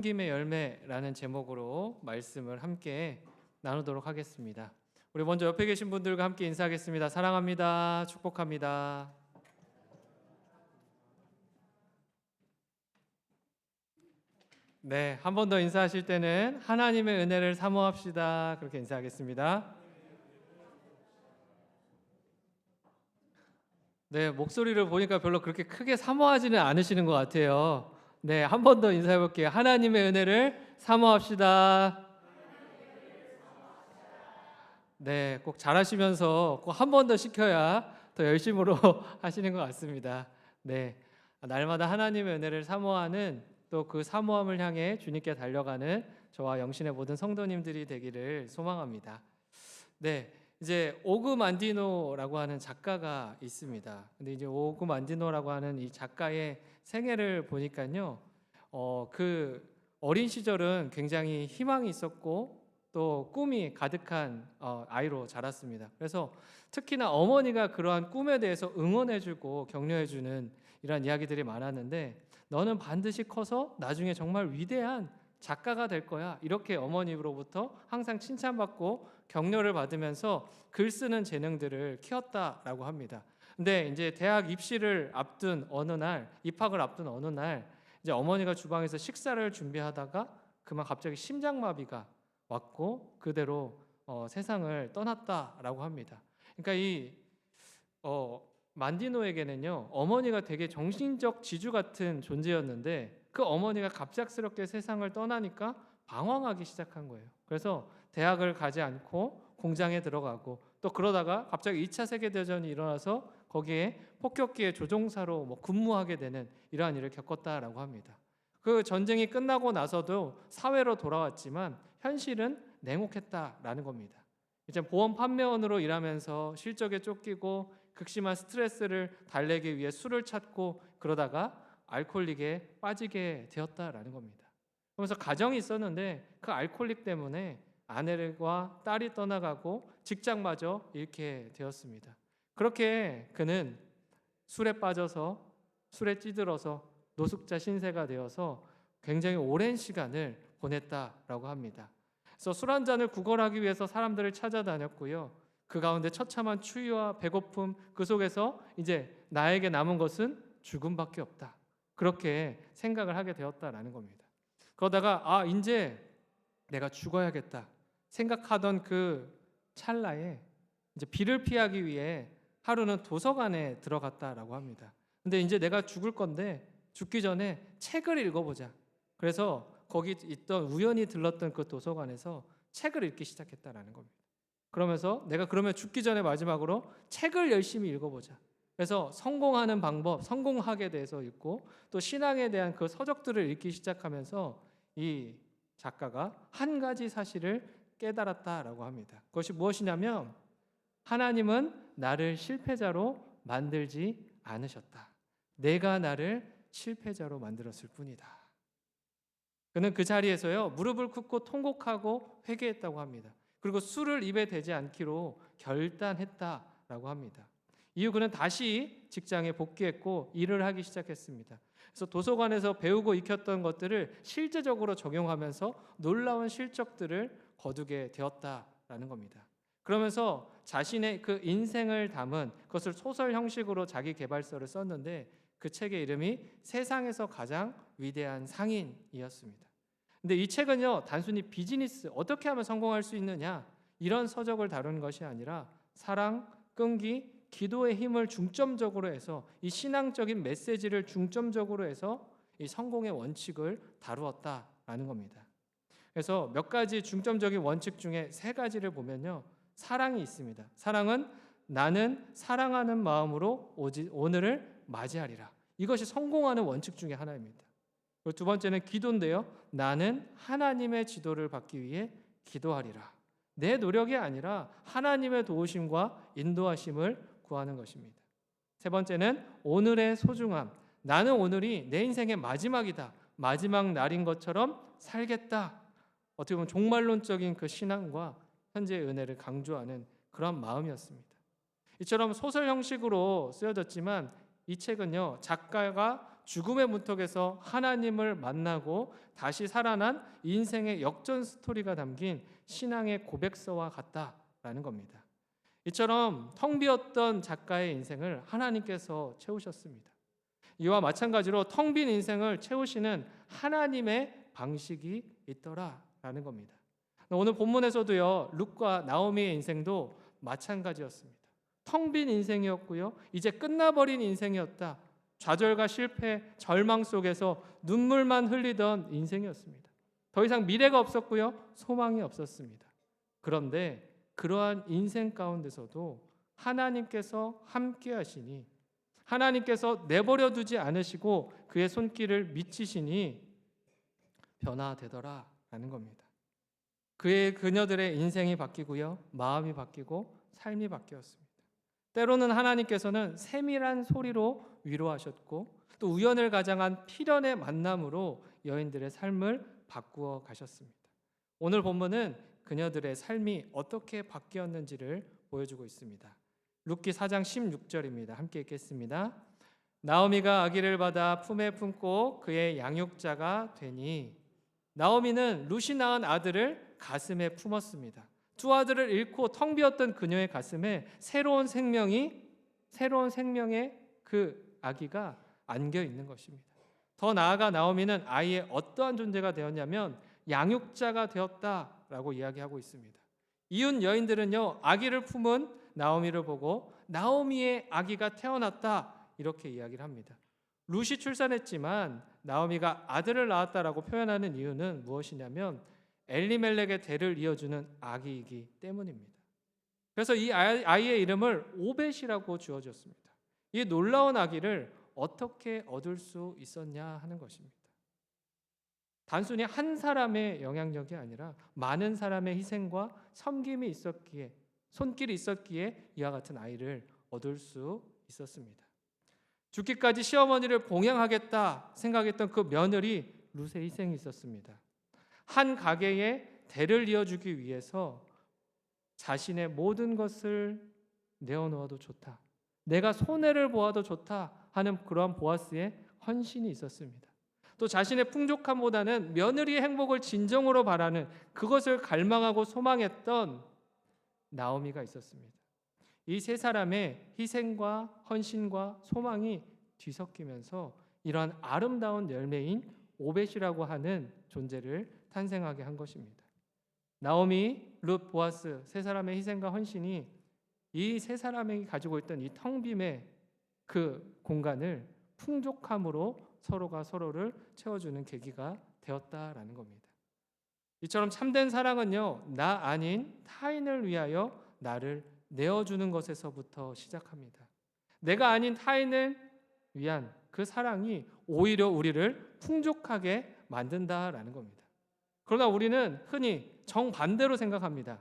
섬김의 열매라는 제목으로 말씀을 함께 나누도록 하겠습니다. 우리 먼저 옆에 계신 분들과 함께 인사하겠습니다. 사랑합니다. 축복합니다. 네, 한 번 더 인사하실 때는 하나님의 은혜를 사모합시다. 그렇게 인사하겠습니다. 네, 목소리를 보니까 별로 그렇게 크게 사모하지는 않으시는 것 같아요. 네, 한 번 더 인사해 볼게요. 하나님의 은혜를 사모합시다. 네, 꼭 잘하시면서 꼭 한 번 더 시켜야 더 열심으로 하시는 것 같습니다. 네, 날마다 하나님의 은혜를 사모하는 또 그 사모함을 향해 주님께 달려가는 저와 영신의 모든 성도님들이 되기를 소망합니다. 네, 이제 오그 만디노라고 하는 작가가 있습니다. 근데 이제 오그 만디노라고 하는 이 작가의 생애를 보니까요, 그 어린 시절은 굉장히 희망이 있었고 또 꿈이 가득한 아이로 자랐습니다. 그래서 특히나 어머니가 그러한 꿈에 대해서 응원해주고 격려해주는 이런 이야기들이 많았는데, 너는 반드시 커서 나중에 정말 위대한 작가가 될 거야, 이렇게 어머니로부터 항상 칭찬받고 격려를 받으면서 글 쓰는 재능들을 키웠다라고 합니다. 근데 이제 대학 입시를 앞둔 어느 날, 입학을 앞둔 어느 날, 이제 어머니가 주방에서 식사를 준비하다가 그만 갑자기 심장마비가 왔고 그대로 세상을 떠났다라고 합니다. 그러니까 이 만디노에게는요, 어머니가 되게 정신적 지주 같은 존재였는데 그 어머니가 갑작스럽게 세상을 떠나니까 방황하기 시작한 거예요. 그래서 대학을 가지 않고 공장에 들어가고 또 그러다가 갑자기 2차 세계대전이 일어나서 거기에 폭격기의 조종사로 근무하게 되는 이러한 일을 겪었다라고 합니다. 그 전쟁이 끝나고 나서도 사회로 돌아왔지만 현실은 냉혹했다라는 겁니다. 이제 보험 판매원으로 일하면서 실적에 쫓기고 극심한 스트레스를 달래기 위해 술을 찾고 그러다가 알코올릭에 빠지게 되었다라는 겁니다. 그러면서 가정이 있었는데 그 알코올릭 때문에 아내와 딸이 떠나가고 직장마저 잃게 되었습니다. 그렇게 그는 술에 빠져서 술에 찌들어서 노숙자 신세가 되어서 굉장히 오랜 시간을 보냈다라고 합니다. 그래서 술 한 잔을 구걸하기 위해서 사람들을 찾아다녔고요. 그 가운데 처참한 추위와 배고픔, 그 속에서 이제 나에게 남은 것은 죽음밖에 없다, 그렇게 생각을 하게 되었다라는 겁니다. 그러다가 이제 내가 죽어야겠다 생각하던 그 찰나에 이제 비를 피하기 위해 하루는 도서관에 들어갔다라고 합니다. 근데 이제 내가 죽을 건데 죽기 전에 책을 읽어보자. 그래서 거기 있던 우연히 들렀던 그 도서관에서 책을 읽기 시작했다라는 겁니다. 그러면서 내가 그러면 죽기 전에 마지막으로 책을 열심히 읽어보자. 그래서 성공하는 방법, 성공학에 대해서 읽고 또 신앙에 대한 그 서적들을 읽기 시작하면서 이 작가가 한 가지 사실을 깨달았다라고 합니다. 그것이 무엇이냐면 하나님은 나를 실패자로 만들지 않으셨다. 내가 나를 실패자로 만들었을 뿐이다. 그는 그 자리에서요, 무릎을 꿇고 통곡하고 회개했다고 합니다. 그리고 술을 입에 대지 않기로 결단했다라고 합니다. 이후 그는 다시 직장에 복귀했고 일을 하기 시작했습니다. 그래서 도서관에서 배우고 익혔던 것들을 실제적으로 적용하면서 놀라운 실적들을 거두게 되었다라는 겁니다. 그러면서 자신의 그 인생을 담은 그것을 소설 형식으로 자기 개발서를 썼는데 그 책의 이름이 세상에서 가장 위대한 상인이었습니다. 근데 이 책은요, 단순히 비즈니스, 어떻게 하면 성공할 수 있느냐, 이런 서적을 다루는 것이 아니라 사랑, 끈기, 기도의 힘을 중점적으로 해서 이 신앙적인 메시지를 중점적으로 해서 이 성공의 원칙을 다루었다라는 겁니다. 그래서 몇 가지 중점적인 원칙 중에 세 가지를 보면요, 사랑이 있습니다. 사랑은 나는 사랑하는 마음으로 오늘을 맞이하리라. 이것이 성공하는 원칙 중에 하나입니다. 그리고 두 번째는 기도인데요, 나는 하나님의 지도를 받기 위해 기도하리라. 내 노력이 아니라 하나님의 도우심과 인도하심을 구하는 것입니다. 세 번째는 오늘의 소중함. 나는 오늘이 내 인생의 마지막이다, 마지막 날인 것처럼 살겠다. 어떻게 보면 종말론적인 그 신앙과 현재의 은혜를 강조하는 그런 마음이었습니다. 이처럼 소설 형식으로 쓰여졌지만 이 책은요, 작가가 죽음의 문턱에서 하나님을 만나고 다시 살아난 인생의 역전 스토리가 담긴 신앙의 고백서와 같다라는 겁니다. 이처럼 텅 비었던 작가의 인생을 하나님께서 채우셨습니다. 이와 마찬가지로 텅 빈 인생을 채우시는 하나님의 방식이 있더라라는 겁니다. 오늘 본문에서도요, 룻과 나오미의 인생도 마찬가지였습니다. 텅 빈 인생이었고요, 이제 끝나버린 인생이었다. 좌절과 실패, 절망 속에서 눈물만 흘리던 인생이었습니다. 더 이상 미래가 없었고요, 소망이 없었습니다. 그런데 그러한 인생 가운데서도 하나님께서 함께 하시니, 하나님께서 내버려 두지 않으시고 그의 손길을 미치시니 변화되더라라는 겁니다. 그녀들의 인생이 바뀌고요, 마음이 바뀌고 삶이 바뀌었습니다. 때로는 하나님께서는 세밀한 소리로 위로하셨고, 또 우연을 가장한 필연의 만남으로 여인들의 삶을 바꾸어 가셨습니다. 오늘 본문은 그녀들의 삶이 어떻게 바뀌었는지를 보여주고 있습니다. 룻기 4장 16절입니다. 함께 읽겠습니다. 나오미가 아기를 받아 품에 품고 그의 양육자가 되니, 나오미는 룻이 낳은 아들을 가슴에 품었습니다. 두 아들을 잃고 텅 비었던 그녀의 가슴에 새로운 생명의 그 아기가 안겨 있는 것입니다. 더 나아가 나오미는 아이의 어떠한 존재가 되었냐면 양육자가 되었다라고 이야기하고 있습니다. 이웃 여인들은요, 아기를 품은 나오미를 보고 나오미의 아기가 태어났다 이렇게 이야기를 합니다. 룻이 출산했지만 나오미가 아들을 낳았다라고 표현하는 이유는 무엇이냐면 엘리멜렉의 대를 이어주는 아기이기 때문입니다. 그래서 이 아이의 이름을 오벳이라고 지어줬습니다. 이 놀라운 아기를 어떻게 얻을 수 있었냐 하는 것입니다. 단순히 한 사람의 영향력이 아니라 많은 사람의 희생과 섬김이 있었기에, 손길이 있었기에 이와 같은 아이를 얻을 수 있었습니다. 죽기까지 시어머니를 봉양하겠다 생각했던 그 며느리 룻의 희생이 있었습니다. 한 가게에 대를 이어주기 위해서 자신의 모든 것을 내어놓아도 좋다, 내가 손해를 보아도 좋다 하는 그러한 보아스의 헌신이 있었습니다. 또 자신의 풍족함보다는 며느리의 행복을 진정으로 바라는, 그것을 갈망하고 소망했던 나오미가 있었습니다. 이 세 사람의 희생과 헌신과 소망이 뒤섞이면서 이러한 아름다운 열매인 오벳이라고 하는 존재를 탄생하게 한 것입니다. 나오미, 룻, 보아스 세 사람의 희생과 헌신이 이 세 사람이 가지고 있던 이 텅 빔의 그 공간을 풍족함으로 서로가 서로를 채워주는 계기가 되었다라는 겁니다. 이처럼 참된 사랑은요, 나 아닌 타인을 위하여 나를 내어주는 것에서부터 시작합니다. 내가 아닌 타인을 위한 그 사랑이 오히려 우리를 풍족하게 만든다라는 겁니다. 그러나 우리는 흔히 정반대로 생각합니다.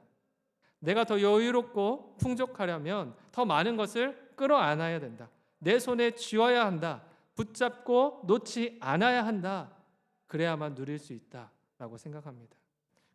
내가 더 여유롭고 풍족하려면 더 많은 것을 끌어안아야 된다, 내 손에 쥐어야 한다, 붙잡고 놓지 않아야 한다, 그래야만 누릴 수 있다라고 생각합니다.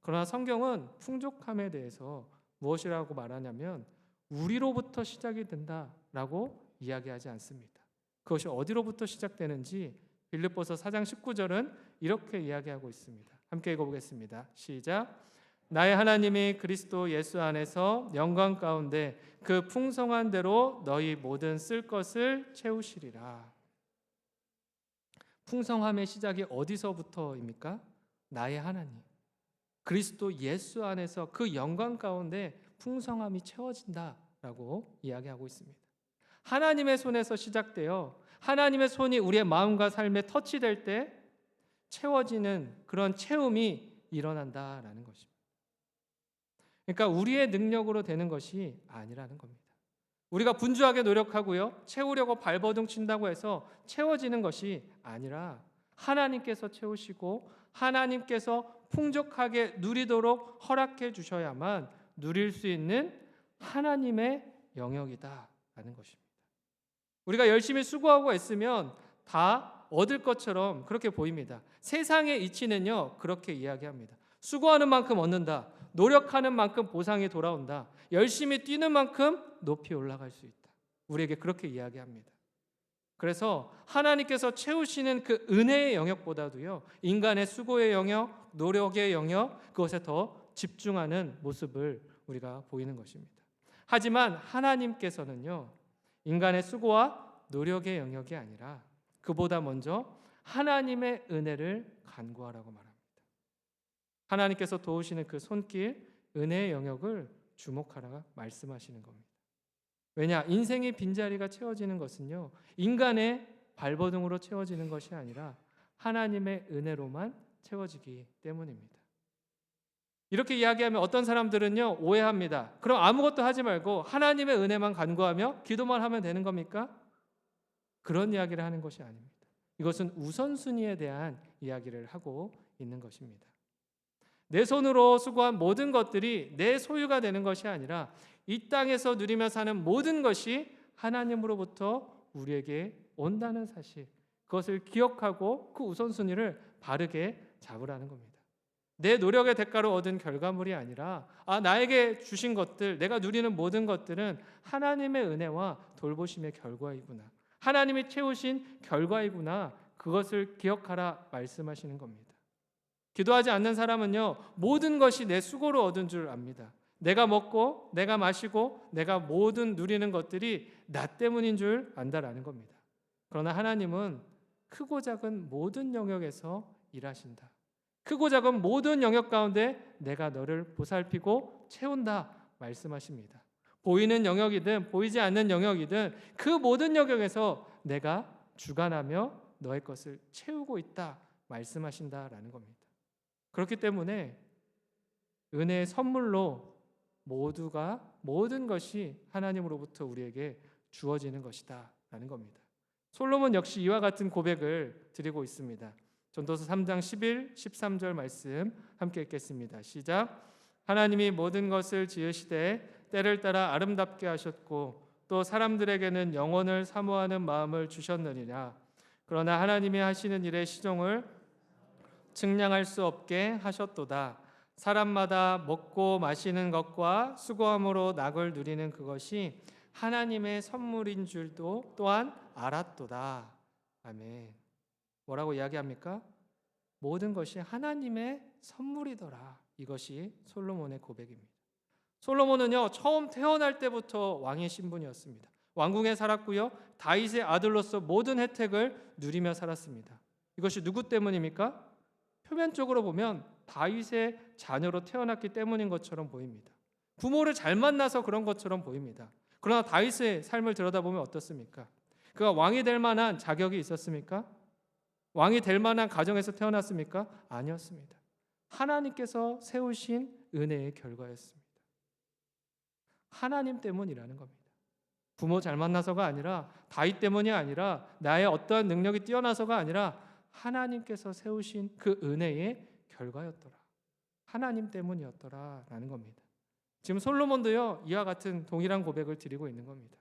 그러나 성경은 풍족함에 대해서 무엇이라고 말하냐면 우리로부터 시작이 된다라고 이야기하지 않습니다. 그것이 어디로부터 시작되는지 빌립보서 4장 19절은 이렇게 이야기하고 있습니다. 함께 읽어보겠습니다. 시작. 나의 하나님이 그리스도 예수 안에서 영광 가운데 그 풍성한 대로 너희 모든 쓸 것을 채우시리라. 풍성함의 시작이 어디서부터입니까? 나의 하나님, 그리스도 예수 안에서 그 영광 가운데 풍성함이 채워진다라고 이야기하고 있습니다. 하나님의 손에서 시작되어 하나님의 손이 우리의 마음과 삶에 터치될 때 채워지는 그런 채움이 일어난다라는 것입니다. 그러니까 우리의 능력으로 되는 것이 아니라는 겁니다. 우리가 분주하게 노력하고요, 채우려고 발버둥 친다고 해서 채워지는 것이 아니라 하나님께서 채우시고 하나님께서 풍족하게 누리도록 허락해 주셔야만 누릴 수 있는 하나님의 영역이다라는 것입니다. 우리가 열심히 수고하고 애쓰면 다 얻을 것처럼 그렇게 보입니다. 세상의 이치는요, 그렇게 이야기합니다. 수고하는 만큼 얻는다, 노력하는 만큼 보상이 돌아온다, 열심히 뛰는 만큼 높이 올라갈 수 있다, 우리에게 그렇게 이야기합니다. 그래서 하나님께서 채우시는 그 은혜의 영역보다도요, 인간의 수고의 영역, 노력의 영역, 그것에 더 집중하는 모습을 우리가 보이는 것입니다. 하지만 하나님께서는요, 인간의 수고와 노력의 영역이 아니라 그보다 먼저 하나님의 은혜를 간구하라고 말합니다. 하나님께서 도우시는 그 손길, 은혜의 영역을 주목하라 말씀하시는 겁니다. 왜냐? 인생의 빈자리가 채워지는 것은요, 인간의 발버둥으로 채워지는 것이 아니라 하나님의 은혜로만 채워지기 때문입니다. 이렇게 이야기하면 어떤 사람들은요, 오해합니다. 그럼 아무것도 하지 말고 하나님의 은혜만 간구하며 기도만 하면 되는 겁니까? 그런 이야기를 하는 것이 아닙니다. 이것은 우선순위에 대한 이야기를 하고 있는 것입니다. 내 손으로 수고한 모든 것들이 내 소유가 되는 것이 아니라 이 땅에서 누리며 사는 모든 것이 하나님으로부터 우리에게 온다는 사실, 그것을 기억하고 그 우선순위를 바르게 잡으라는 겁니다. 내 노력의 대가로 얻은 결과물이 아니라 나에게 주신 것들, 내가 누리는 모든 것들은 하나님의 은혜와 돌보심의 결과이구나, 하나님이 채우신 결과이구나, 그것을 기억하라 말씀하시는 겁니다. 기도하지 않는 사람은요, 모든 것이 내 수고로 얻은 줄 압니다. 내가 먹고 내가 마시고 내가 모든 누리는 것들이 나 때문인 줄 안다라는 겁니다. 그러나 하나님은 크고 작은 모든 영역에서 일하신다. 크고 작은 모든 영역 가운데 내가 너를 보살피고 채운다 말씀하십니다. 보이는 영역이든 보이지 않는 영역이든 그 모든 영역에서 내가 주관하며 너의 것을 채우고 있다 말씀하신다라는 겁니다. 그렇기 때문에 은혜의 선물로 모든 것이 하나님으로부터 우리에게 주어지는 것이다 라는 겁니다. 솔로몬 역시 이와 같은 고백을 드리고 있습니다. 전도서 3장 11, 13절 말씀 함께 읽겠습니다. 시작. 하나님이 모든 것을 지으시되 때를 따라 아름답게 하셨고 또 사람들에게는 영원을 사모하는 마음을 주셨느니라. 그러나 하나님이 하시는 일의 시종을 측량할 수 없게 하셨도다. 사람마다 먹고 마시는 것과 수고함으로 낙을 누리는 그것이 하나님의 선물인 줄도 또한 알았도다. 아멘. 뭐라고 이야기합니까? 모든 것이 하나님의 선물이더라. 이것이 솔로몬의 고백입니다. 솔로몬은요, 처음 태어날 때부터 왕의 신분이었습니다. 왕궁에 살았고요, 다윗의 아들로서 모든 혜택을 누리며 살았습니다. 이것이 누구 때문입니까? 표면적으로 보면 다윗의 자녀로 태어났기 때문인 것처럼 보입니다. 부모를 잘 만나서 그런 것처럼 보입니다. 그러나 다윗의 삶을 들여다보면 어떻습니까? 그가 왕이 될 만한 자격이 있었습니까? 왕이 될 만한 가정에서 태어났습니까? 아니었습니다. 하나님께서 세우신 은혜의 결과였습니다. 하나님 때문이라는 겁니다. 부모 잘 만나서가 아니라, 다윗 때문이 아니라, 나의 어떠한 능력이 뛰어나서가 아니라 하나님께서 세우신 그 은혜의 결과였더라. 하나님 때문이었더라 라는 겁니다. 지금 솔로몬도요, 이와 같은 동일한 고백을 드리고 있는 겁니다.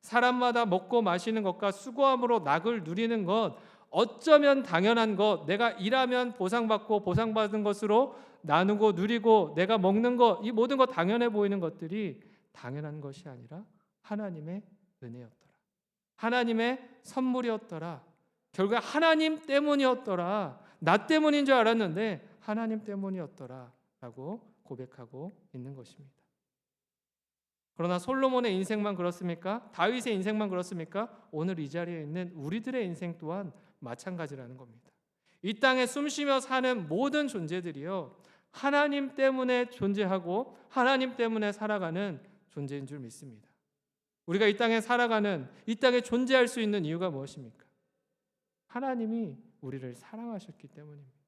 사람마다 먹고 마시는 것과 수고함으로 낙을 누리는 것, 어쩌면 당연한 것, 내가 일하면 보상받고 보상받은 것으로 나누고 누리고 내가 먹는 것, 이 모든 것 당연해 보이는 것들이 당연한 것이 아니라 하나님의 은혜였더라. 하나님의 선물이었더라. 결국 하나님 때문이었더라. 나 때문인 줄 알았는데 하나님 때문이었더라 라고 고백하고 있는 것입니다. 그러나 솔로몬의 인생만 그렇습니까? 다윗의 인생만 그렇습니까? 오늘 이 자리에 있는 우리들의 인생 또한 마찬가지라는 겁니다. 이 땅에 숨쉬며 사는 모든 존재들이요, 하나님 때문에 존재하고 하나님 때문에 살아가는 존재인 줄 믿습니다. 우리가 이 땅에 살아가는, 이 땅에 존재할 수 있는 이유가 무엇입니까? 하나님이 우리를 사랑하셨기 때문입니다.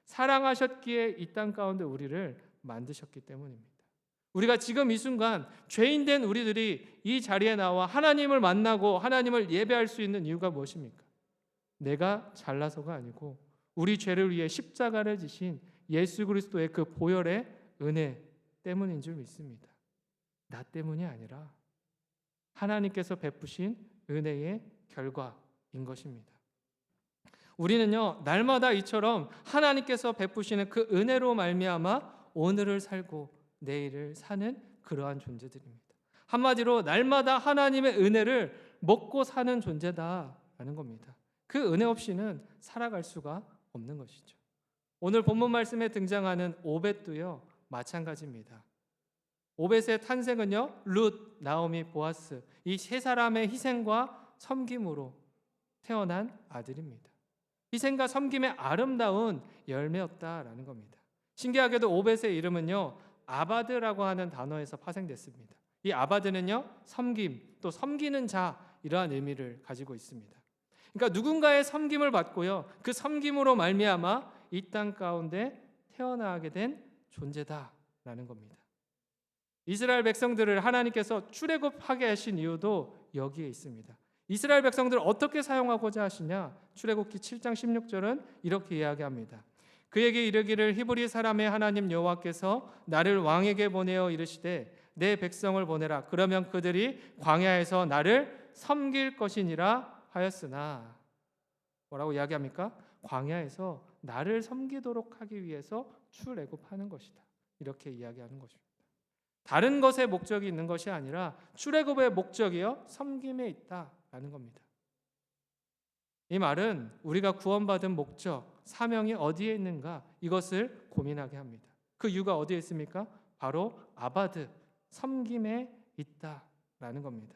사랑하셨기에 이 땅 가운데 우리를 만드셨기 때문입니다. 우리가 지금 이 순간 죄인된 우리들이 이 자리에 나와 하나님을 만나고 하나님을 예배할 수 있는 이유가 무엇입니까? 내가 잘나서가 아니고 우리 죄를 위해 십자가를 지신 예수 그리스도의 그 보혈의 은혜 때문인 줄 믿습니다. 나 때문이 아니라 하나님께서 베푸신 은혜의 결과인 것입니다. 우리는요, 날마다 이처럼 하나님께서 베푸시는 그 은혜로 말미암아 오늘을 살고 내일을 사는 그러한 존재들입니다. 한마디로 날마다 하나님의 은혜를 먹고 사는 존재다 있다라는 겁니다. 그 은혜 없이는 살아갈 수가 없는 것이죠. 오늘 본문 말씀에 등장하는 오벳도요 마찬가지입니다. 오벳의 탄생은요 룻, 나오미, 보아스 이 세 사람의 희생과 섬김으로 태어난 아들입니다. 희생과 섬김의 아름다운 열매였다라는 겁니다. 신기하게도 오벳의 이름은요 아바드라고 하는 단어에서 파생됐습니다. 이 아바드는요 섬김, 또 섬기는 자 이러한 의미를 가지고 있습니다. 그러니까 누군가의 섬김을 받고요 그 섬김으로 말미암아 이 땅 가운데 태어나게 된 존재다라는 겁니다. 이스라엘 백성들을 하나님께서 출애굽하게 하신 이유도 여기에 있습니다. 이스라엘 백성들을 어떻게 사용하고자 하시냐? 출애굽기 7장 16절은 이렇게 이야기합니다. 그에게 이르기를 히브리 사람의 하나님 여호와께서 나를 왕에게 보내어 이르시되 내 백성을 보내라. 그러면 그들이 광야에서 나를 섬길 것이니라 하였으나 뭐라고 이야기합니까? 광야에서 나를 섬기도록 하기 위해서 출애굽하는 것이다. 이렇게 이야기하는 것입니다. 다른 것에 목적이 있는 것이 아니라 출애굽의 목적이요 섬김에 있다라는 겁니다. 이 말은 우리가 구원받은 목적, 사명이 어디에 있는가 이것을 고민하게 합니다. 그 이유가 어디에 있습니까? 바로 아바드, 섬김에 있다라는 겁니다.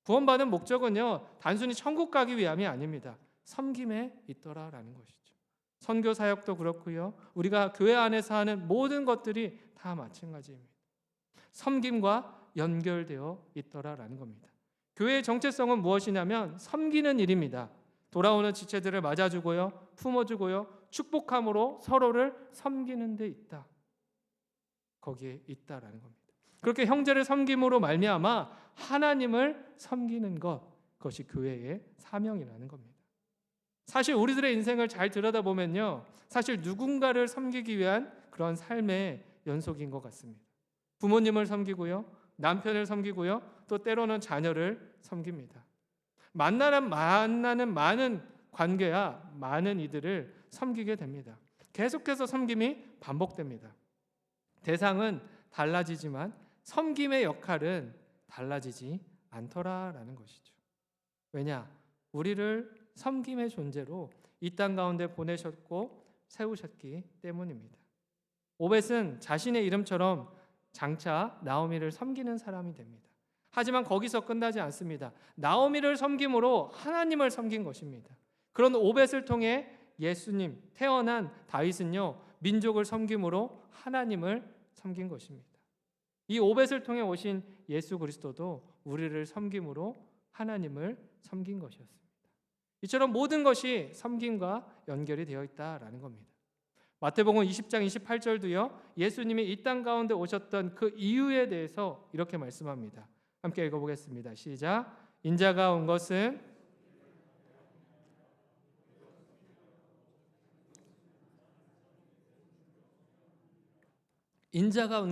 구원받은 목적은요 단순히 천국 가기 위함이 아닙니다. 섬김에 있더라라는 것이죠. 선교 사역도 그렇고요. 우리가 교회 안에서 하는 모든 것들이 다 마찬가지입니다. 섬김과 연결되어 있더라라는 겁니다. 교회의 정체성은 무엇이냐면 섬기는 일입니다. 돌아오는 지체들을 맞아주고요, 품어주고요, 축복함으로 서로를 섬기는 데 있다. 거기에 있다라는 겁니다. 그렇게 형제를 섬김으로 말미암아 하나님을 섬기는 그것이 교회의 사명이라는 겁니다. 사실 우리들의 인생을 잘 들여다보면요, 사실 누군가를 섬기기 위한 그런 삶의 연속인 것 같습니다. 부모님을 섬기고요, 남편을 섬기고요, 또 때로는 자녀를 섬깁니다. 만나는 많은 관계야 많은 이들을 섬기게 됩니다. 계속해서 섬김이 반복됩니다. 대상은 달라지지만 섬김의 역할은 달라지지 않더라라는 것이죠. 왜냐? 우리를 섬김의 존재로 이 땅 가운데 보내셨고 세우셨기 때문입니다. 오벳은 자신의 이름처럼 장차 나오미를 섬기는 사람이 됩니다. 하지만 거기서 끝나지 않습니다. 나오미를 섬김으로 하나님을 섬긴 것입니다. 그런 오벳을 통해 예수님, 태어난 다윗은요 민족을 섬김으로 하나님을 섬긴 것입니다. 이 오벳을 통해 오신 예수 그리스도도 우리를 섬김으로 하나님을 섬긴 것이었습니다. 이처럼 모든 것이 섬김과 연결이 되어 있다라는 겁니다. 마태복음 20장 28절도요 예수님이 이 땅 가운데 오셨던 그 이유에 대해서 이렇게 말씀합니다. 함께 읽어보겠습니다. 시작. 인자가 온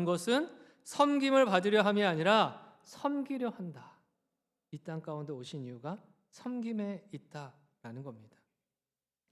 것은 섬김을 받으려 함이 아니라 섬기려 한다. 이 땅 가운데 오신 이유가 섬김에 있다라는 겁니다.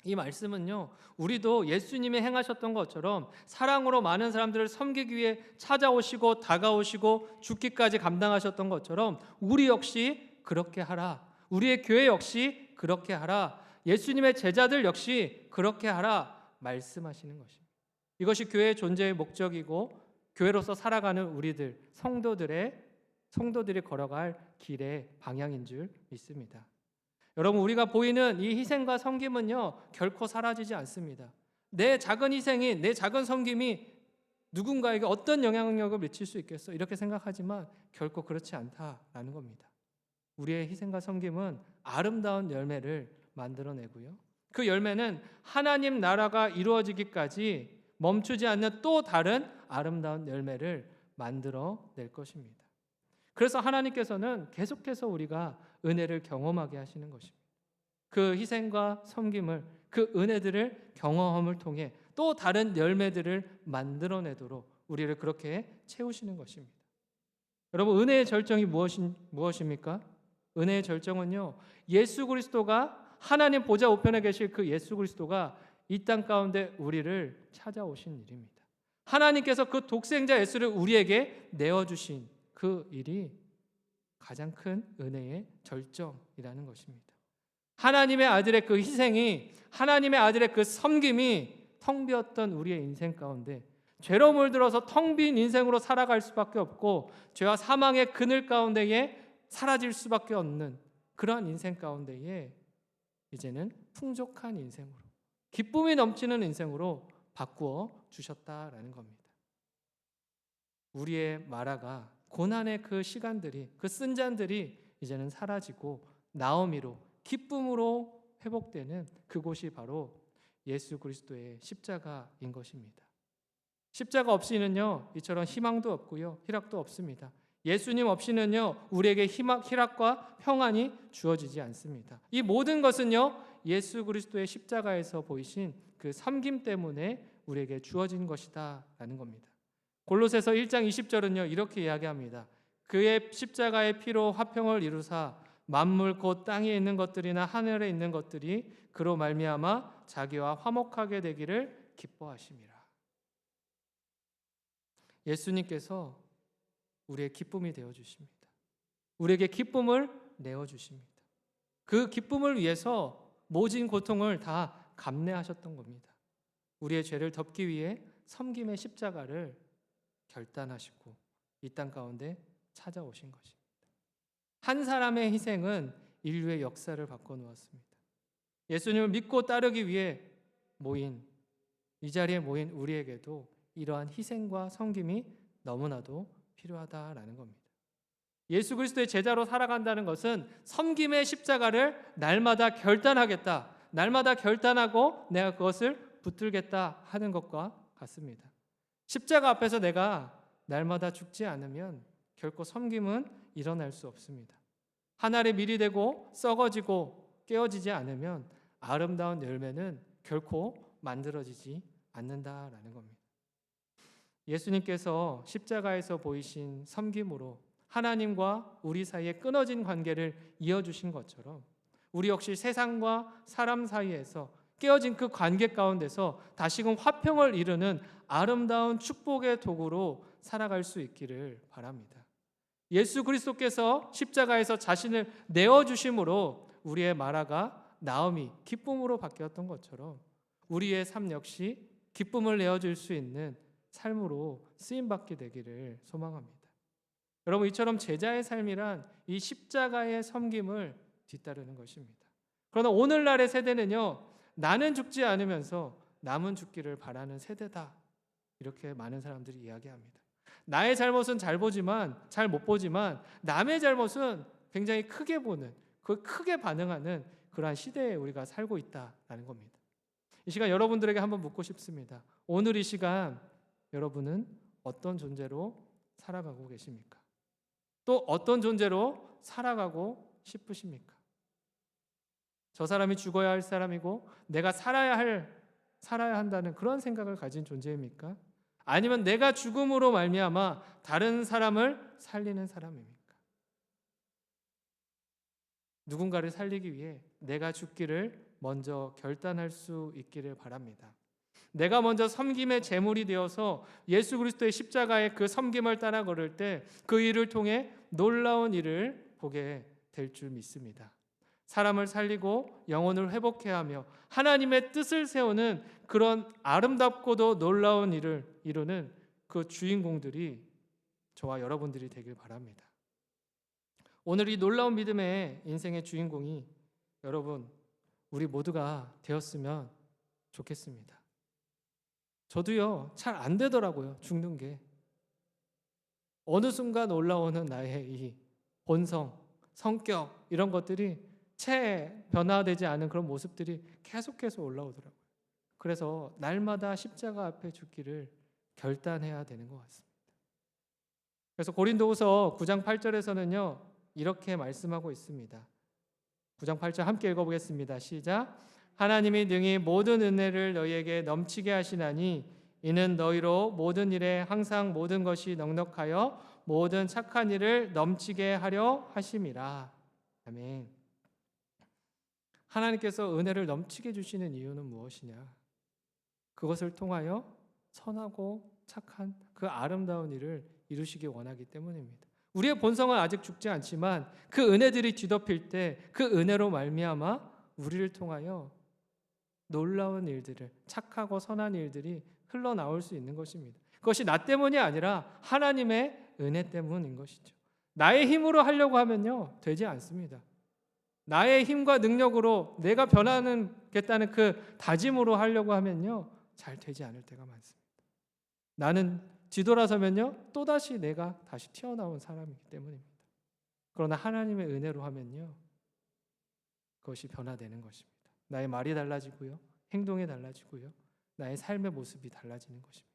이 말씀은요 우리도 예수님이 행하셨던 것처럼 사랑으로 많은 사람들을 섬기기 위해 찾아오시고 다가오시고 죽기까지 감당하셨던 것처럼 우리 역시 그렇게 하라. 우리의 교회 역시 그렇게 하라. 예수님의 제자들 역시 그렇게 하라 말씀하시는 것입니다. 이것이 교회의 존재의 목적이고 교회로서 살아가는 우리들 성도들이 걸어갈 길의 방향인 줄 믿습니다. 여러분, 우리가 보이는 이 희생과 섬김은요 결코 사라지지 않습니다. 내 작은 희생이, 내 작은 섬김이 누군가에게 어떤 영향력을 미칠 수 있겠어? 이렇게 생각하지만 결코 그렇지 않다라는 겁니다. 우리의 희생과 섬김은 아름다운 열매를 만들어내고요, 그 열매는 하나님 나라가 이루어지기까지 멈추지 않는 또 다른 아름다운 열매를 만들어낼 것입니다. 그래서 하나님께서는 계속해서 우리가 은혜를 경험하게 하시는 것입니다. 그 희생과 섬김을, 그 은혜들을 경험함을 통해 또 다른 열매들을 만들어내도록 우리를 그렇게 채우시는 것입니다. 여러분, 은혜의 절정이 무엇입니까? 은혜의 절정은요, 예수 그리스도가 하나님 보좌 우편에 계실 그 예수 그리스도가 이 땅 가운데 우리를 찾아오신 일입니다. 하나님께서 그 독생자 예수를 우리에게 내어주신 그 일이 가장 큰 은혜의 절정이라는 것입니다. 하나님의 아들의 그 희생이, 하나님의 아들의 그 섬김이 텅 비었던 우리의 인생 가운데, 죄로 물들어서 텅 빈 인생으로 살아갈 수밖에 없고 죄와 사망의 그늘 가운데에 사라질 수밖에 없는 그러한 인생 가운데에 이제는 풍족한 인생으로, 기쁨이 넘치는 인생으로 바꾸어 주셨다라는 겁니다. 우리의 마라가, 고난의 그 시간들이, 그 쓴잔들이 이제는 사라지고 나오미로, 기쁨으로 회복되는 그곳이 바로 예수 그리스도의 십자가인 것입니다. 십자가 없이는요, 이처럼 희망도 없고요, 희락도 없습니다. 예수님 없이는요, 우리에게 희락과 평안이 주어지지 않습니다. 이 모든 것은요, 예수 그리스도의 십자가에서 보이신 그 섬김 때문에 우리에게 주어진 것이다라는 겁니다. 골로새서 1장 20절은요, 이렇게 이야기합니다. 그의 십자가의 피로 화평을 이루사 만물 곧 땅에 있는 것들이나 하늘에 있는 것들이 그로 말미암아 자기와 화목하게 되기를 기뻐하심이라. 예수님께서 우리의 기쁨이 되어 주십니다. 우리에게 기쁨을 내어 주십니다. 그 기쁨을 위해서 모진 고통을 다 감내하셨던 겁니다. 우리의 죄를 덮기 위해 섬김의 십자가를 결단하시고 이 땅 가운데 찾아오신 것입니다. 한 사람의 희생은 인류의 역사를 바꿔놓았습니다. 예수님을 믿고 따르기 위해 이 자리에 모인 우리에게도 이러한 희생과 섬김이 너무나도 필요하다라는 겁니다. 예수 그리스도의 제자로 살아간다는 것은 섬김의 십자가를 날마다 결단하겠다, 날마다 결단하고 내가 그것을 붙들겠다 하는 것과 같습니다. 십자가 앞에서 내가 날마다 죽지 않으면 결코 섬김은 일어날 수 없습니다. 한 알이 밀이 되고 썩어지고 깨어지지 않으면 아름다운 열매는 결코 만들어지지 않는다라는 겁니다. 예수님께서 십자가에서 보이신 섬김으로 하나님과 우리 사이에 끊어진 관계를 이어주신 것처럼 우리 역시 세상과 사람 사이에서 깨어진 그 관계 가운데서 다시금 화평을 이루는 아름다운 축복의 도구로 살아갈 수 있기를 바랍니다. 예수 그리스도께서 십자가에서 자신을 내어주심으로 우리의 마라가 나음이 기쁨으로 바뀌었던 것처럼 우리의 삶 역시 기쁨을 내어줄 수 있는 삶으로 쓰임받게 되기를 소망합니다. 여러분, 이처럼 제자의 삶이란 이 십자가의 섬김을 뒤따르는 것입니다. 그러나 오늘날의 세대는요, 나는 죽지 않으면서 남은 죽기를 바라는 세대다, 이렇게 많은 사람들이 이야기합니다. 나의 잘못은 잘 못 보지만 남의 잘못은 굉장히 크게 보는, 크게 반응하는 그러한 시대에 우리가 살고 있다라는 겁니다. 이 시간 여러분들에게 한번 묻고 싶습니다. 오늘 이 시간 여러분은 어떤 존재로 살아가고 계십니까? 또 어떤 존재로 살아가고 싶으십니까? 저 사람이 죽어야 할 사람이고 내가 살아야 한다는 그런 생각을 가진 존재입니까? 아니면 내가 죽음으로 말미암아 다른 사람을 살리는 사람입니까? 누군가를 살리기 위해 내가 죽기를 먼저 결단할 수 있기를 바랍니다. 내가 먼저 섬김의 제물이 되어서 예수 그리스도의 십자가의 그 섬김을 따라 걸을 때 그 일을 통해 놀라운 일을 보게 될 줄 믿습니다. 사람을 살리고 영혼을 회복해야 하며 하나님의 뜻을 세우는 그런 아름답고도 놀라운 일을 이루는 그 주인공들이 저와 여러분들이 되길 바랍니다. 오늘 이 놀라운 믿음의 인생의 주인공이 여러분, 우리 모두가 되었으면 좋겠습니다. 저도요, 잘 안 되더라고요, 죽는 게. 어느 순간 올라오는 나의 이 본성, 성격, 이런 것들이 채 변화되지 않은 그런 모습들이 계속해서 올라오더라고요. 그래서 날마다 십자가 앞에 죽기를 결단해야 되는 것 같습니다. 그래서 고린도후서 9장 8절에서는요, 이렇게 말씀하고 있습니다. 9장 8절 함께 읽어보겠습니다. 시작. 하나님이 능히 모든 은혜를 너희에게 넘치게 하시나니 이는 너희로 모든 일에 항상 모든 것이 넉넉하여 모든 착한 일을 넘치게 하려 하심이라. 아멘. 하나님께서 은혜를 넘치게 주시는 이유는 무엇이냐? 그것을 통하여 선하고 착한 그 아름다운 일을 이루시기 원하기 때문입니다. 우리의 본성은 아직 죽지 않지만 그 은혜들이 뒤덮일 때 그 은혜로 말미암아 우리를 통하여 놀라운 일들을, 착하고 선한 일들이 흘러나올 수 있는 것입니다. 그것이 나 때문이 아니라 하나님의 은혜 때문인 것이죠. 나의 힘으로 하려고 하면요, 되지 않습니다. 나의 힘과 능력으로 내가 변하겠다는 그 다짐으로 하려고 하면요, 잘 되지 않을 때가 많습니다. 나는 뒤돌아서면요, 또다시 내가 다시 튀어나온 사람이기 때문입니다. 그러나 하나님의 은혜로 하면요, 그것이 변화되는 것입니다. 나의 말이 달라지고요, 행동이 달라지고요, 나의 삶의 모습이 달라지는 것입니다.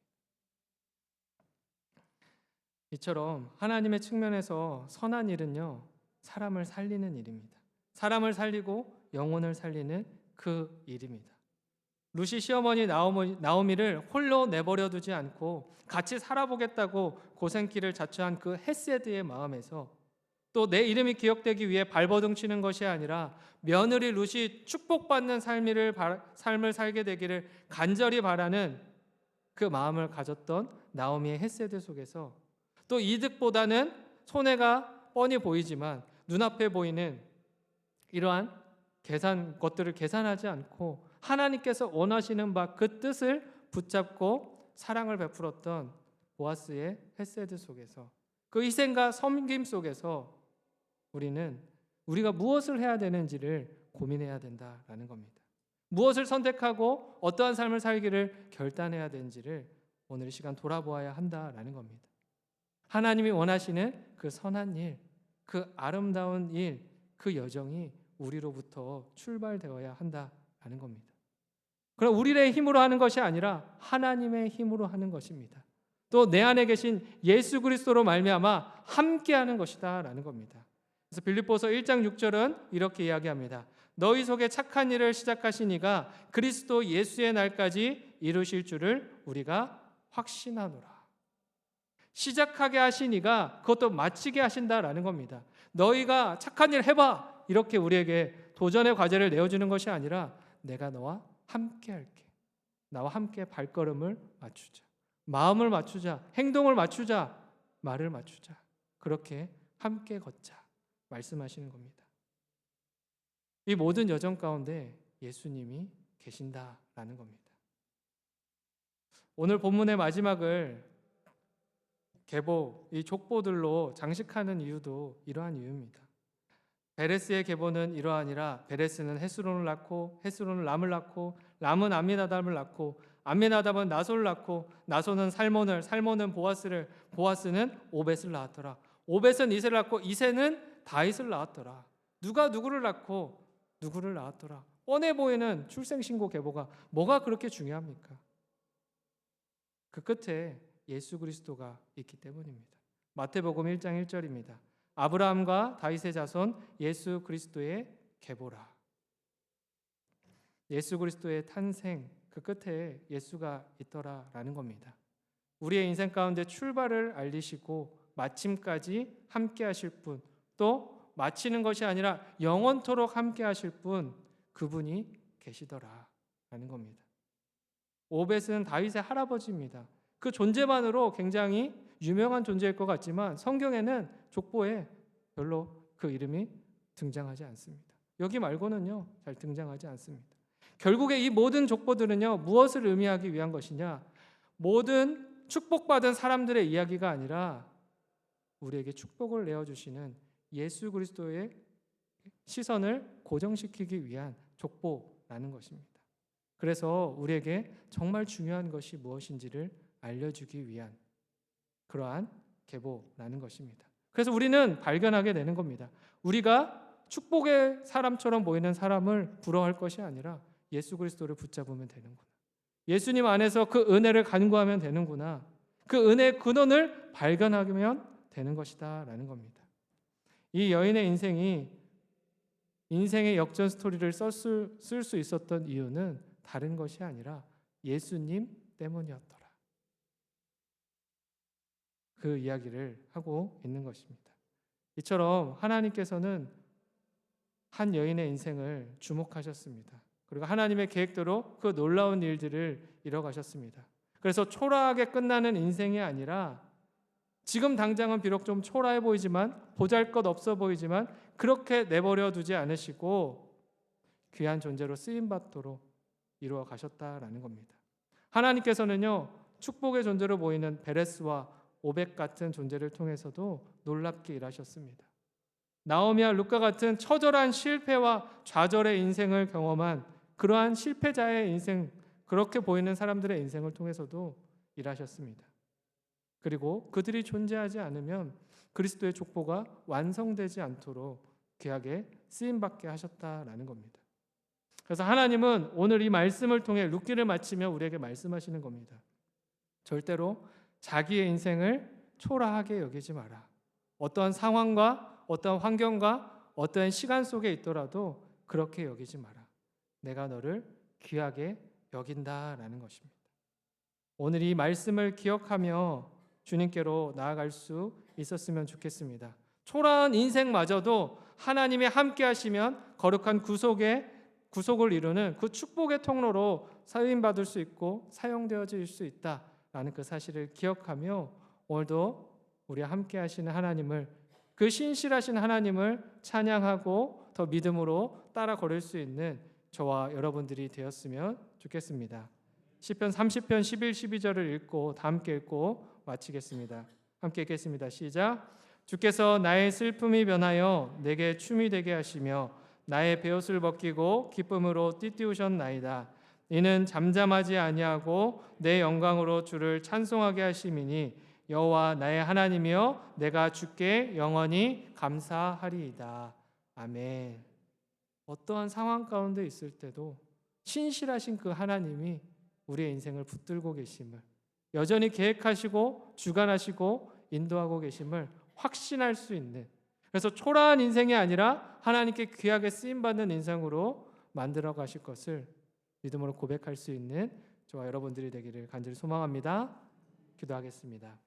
이처럼 하나님의 측면에서 선한 일은요, 사람을 살리는 일입니다. 사람을 살리고 영혼을 살리는 그 일입니다. 루시 시어머니 나오미를 홀로 내버려 두지 않고 같이 살아보겠다고 고생길을 자처한 그 헤세드의 마음에서, 또 내 이름이 기억되기 위해 발버둥 치는 것이 아니라 며느리 루시 축복받는 삶을 살게 되기를 간절히 바라는 그 마음을 가졌던 나오미의 헤세드 속에서, 또 이득보다는 손해가 뻔히 보이지만 눈앞에 보이는 이러한 것들을 계산하지 않고 하나님께서 원하시는 바 그 뜻을 붙잡고 사랑을 베풀었던 보아스의 헤세드 속에서, 그 희생과 섬김 속에서 우리가 무엇을 해야 되는지를 고민해야 된다라는 겁니다. 무엇을 선택하고 어떠한 삶을 살기를 결단해야 되는지를 오늘 이 시간 돌아보아야 한다라는 겁니다. 하나님이 원하시는 그 선한 일, 그 아름다운 일, 그 여정이 우리로부터 출발되어야 한다라는 겁니다. 그럼 우리의 힘으로 하는 것이 아니라 하나님의 힘으로 하는 것입니다. 또 내 안에 계신 예수 그리스도로 말미암아 함께하는 것이다라는 겁니다. 그래서 빌립보서 1장 6절은 이렇게 이야기합니다. 너희 속에 착한 일을 시작하신 이가 그리스도 예수의 날까지 이루실 줄을 우리가 확신하노라. 시작하게 하신 이가 그것도 마치게 하신다라는 겁니다. 너희가 착한 일 해봐, 이렇게 우리에게 도전의 과제를 내어주는 것이 아니라 내가 너와 함께 할게, 나와 함께 발걸음을 맞추자, 마음을 맞추자, 행동을 맞추자, 말을 맞추자, 그렇게 함께 걷자 말씀하시는 겁니다. 이 모든 여정 가운데 예수님이 계신다라는 겁니다. 오늘 본문의 마지막을 계보, 이 족보들로 장식하는 이유도 이러한 이유입니다. 베레스의 계보는 이러하니라. 베레스는 헤스론을 낳고 헤스론은 람을 낳고 람은 암미나답을 낳고 암미나답은 나손을 낳고 나손은 살몬은 보아스를, 보아스는 오벳을 낳았더라. 오벳은 이새를 낳고 이새는 다윗을 낳았더라. 누가 누구를 낳고 누구를 낳았더라. 뻔해 보이는 출생신고 계보가 뭐가 그렇게 중요합니까? 그 끝에 예수 그리스도가 있기 때문입니다. 마태복음 1장 1절입니다. 아브라함과 다윗의 자손 예수 그리스도의 계보라. 예수 그리스도의 탄생, 그 끝에 예수가 있더라라는 겁니다. 우리의 인생 가운데 출발을 알리시고 마침까지 함께 하실 분, 또 마치는 것이 아니라 영원토록 함께 하실 분, 그분이 계시더라라는 겁니다. 오벳은 다윗의 할아버지입니다. 그 존재만으로 굉장히 유명한 존재일 것 같지만 성경에는 족보에 별로 그 이름이 등장하지 않습니다. 여기 말고는요, 잘 등장하지 않습니다. 결국에 이 모든 족보들은요, 무엇을 의미하기 위한 것이냐? 모든 축복받은 사람들의 이야기가 아니라 우리에게 축복을 내어주시는 예수 그리스도의 시선을 고정시키기 위한 족보라는 것입니다. 그래서 우리에게 정말 중요한 것이 무엇인지를 알려주기 위한 그러한 계보라는 것입니다. 그래서 우리는 발견하게 되는 겁니다. 우리가 축복의 사람처럼 보이는 사람을 부러워할 것이 아니라 예수 그리스도를 붙잡으면 되는구나. 예수님 안에서 그 은혜를 간구하면 되는구나. 그 은혜의 근원을 발견하면 되는 것이다 라는 겁니다. 이 여인의 인생의 역전 스토리를 쓸 수 있었던 이유는 다른 것이 아니라 예수님 때문이었더라. 그 이야기를 하고 있는 것입니다. 이처럼 하나님께서는 한 여인의 인생을 주목하셨습니다. 그리고 하나님의 계획대로 그 놀라운 일들을 이뤄가셨습니다. 그래서 초라하게 끝나는 인생이 아니라 지금 당장은 비록 좀 초라해 보이지만 보잘것 없어 보이지만 그렇게 내버려 두지 않으시고 귀한 존재로 쓰임 받도록 이루어 가셨다라는 겁니다. 하나님께서는요, 축복의 존재로 보이는 베레스와 오벳 같은 존재를 통해서도 놀랍게 일하셨습니다. 나오미와 룻과 같은 처절한 실패와 좌절의 인생을 경험한 그러한 실패자의 인생, 그렇게 보이는 사람들의 인생을 통해서도 일하셨습니다. 그리고 그들이 존재하지 않으면 그리스도의 족보가 완성되지 않도록 귀하게 쓰임받게 하셨다라는 겁니다. 그래서 하나님은 오늘 이 말씀을 통해 룻기를 마치며 우리에게 말씀하시는 겁니다. 절대로 자기의 인생을 초라하게 여기지 마라. 어떠한 상황과 어떠한 환경과 어떠한 시간 속에 있더라도 그렇게 여기지 마라. 내가 너를 귀하게 여긴다라는 것입니다. 오늘 이 말씀을 기억하며 주님께로 나아갈 수 있었으면 좋겠습니다. 초라한 인생마저도 하나님이 함께 하시면 거룩한 구속을 이루는 그 축복의 통로로 사용받을 수 있고 사용되어질 수 있다라는 그 사실을 기억하며 오늘도 우리 함께 하시는 하나님을, 그 신실하신 하나님을 찬양하고 더 믿음으로 따라 걸을 수 있는 저와 여러분들이 되었으면 좋겠습니다. 시편 30편 11, 12절을 읽고 다 함께 읽고 마치겠습니다. 함께 읽겠습니다. 시작. 주께서 나의 슬픔이 변하여 내게 춤이 되게 하시며 나의 베옷을 벗기고 기쁨으로 띠띠우셨나이다. 이는 잠잠하지 아니하고 내 영광으로 주를 찬송하게 하심이니 여호와 나의 하나님이여 내가 주께 영원히 감사하리이다. 아멘. 어떠한 상황 가운데 있을 때도 신실하신 그 하나님이 우리의 인생을 붙들고 계심을, 여전히 계획하시고 주관하시고 인도하고 계심을 확신할 수 있는, 그래서 초라한 인생이 아니라 하나님께 귀하게 쓰임받는 인생으로 만들어 가실 것을 믿음으로 고백할 수 있는 저와 여러분들이 되기를 간절히 소망합니다. 기도하겠습니다.